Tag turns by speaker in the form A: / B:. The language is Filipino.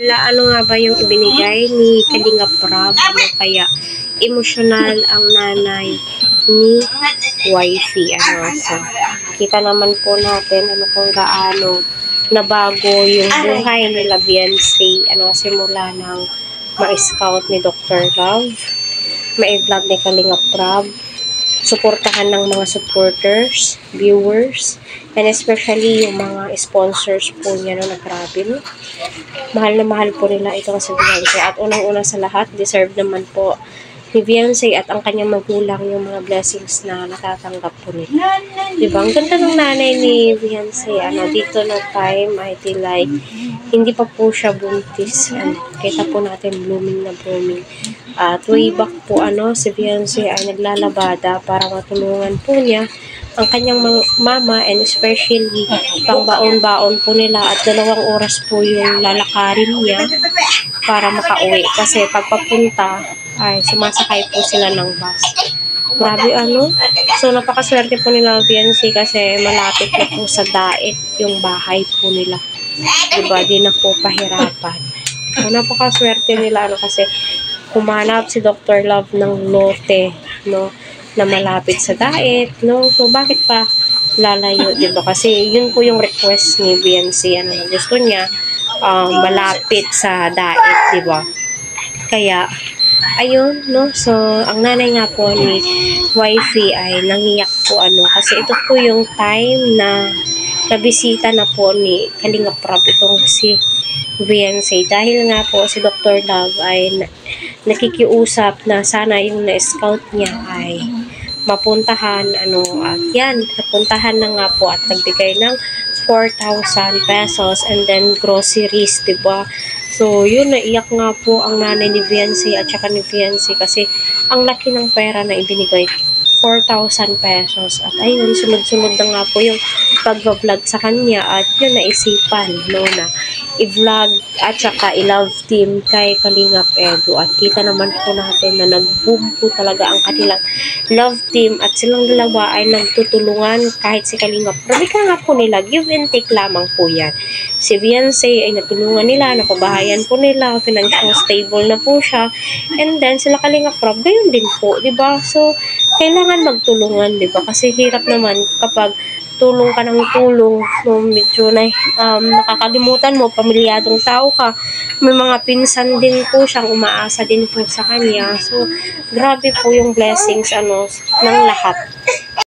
A: Ano nga ba yung ibinigay ni Kalinga Prab? Ano kaya emosyonal ang nanay ni wifey? So, kita naman po natin kung gaano nabago yung buhay ni Beyonce. Simula ng ma-scout ni Dr. Love, ma-vlog ni Kalinga Prab, suportahan ng mga supporters, viewers, and especially yung mga sponsors po niya na grabe, no? Mahal na mahal po nila ito sa Beyonce. At unang-una sa lahat, deserve naman po ni Beyonce at ang kanyang magulang yung mga blessings na natatanggap po nila. Diba? Ang ganda ng nanay ni Beyonce. Dito na time, I feel like hindi pa po siya buntis. Kita po natin blooming na blooming. At way back po, si Beyonce ay naglalabada para matulungan po niya ang kanyang mama, and especially pang baon-baon po nila, at 2 oras po yung lalakarin niya para makauwi. Kasi pagpapunta ay sumasakay po sila ng bus. Grabe So napakaswerte po nila Beyonce kasi malapit na po sa Daet yung bahay po nila. Diba? Di na po pahirapan. So napakaswerte nila kasi humanap si Dr. Love ng lote, no, na malapit sa Daet, no? So, bakit pa lalayo, diba? Kasi yun po yung request ni Beyonce, gusto niya malapit sa Daet, diba? Kaya, ayun, no? So, ang nanay nga po ni wifey ay nangiyak po, kasi ito po yung time na nabisita na po ni Kalinga Prab itong si Beyonce. Dahil nga po si Dr. Love ay nakikiusap na sana yung na-scout niya ay mapuntahan, at yan, napuntahan na nga po at nagbigay ng 4,000 pesos and then groceries, diba? So, yun, naiyak nga po ang nanay ni Beyonce at saka ni Beyonce kasi ang laki ng pera na ibinigay, 4,000 pesos. At ayun, sunod-sunod na nga po yung pag-vlog sa kanya at yun, naisipan, no, na i-vlog at saka i-love team kay Kalingap Edu. At kita naman po natin na nag-boom po talaga ang kanilang love team at silang dalawa ay nagtutulungan kahit si Kalingap. Grabe ka nga po nila, give and take lamang po yan. Si Beyonce ay natulungan nila, napabahayan po nila, financial stable na po siya, and then sila Kalingap Prab, gayon din po, diba? So, kailangan magtulungan, diba? Kasi hirap naman kapag tulong ka ng tulong, no, medyo na nakakalimutan mo, pamilyadong tao ka, may mga pinsan din po siyang umaasa din po sa kanya. So, grabe po yung blessings ng lahat.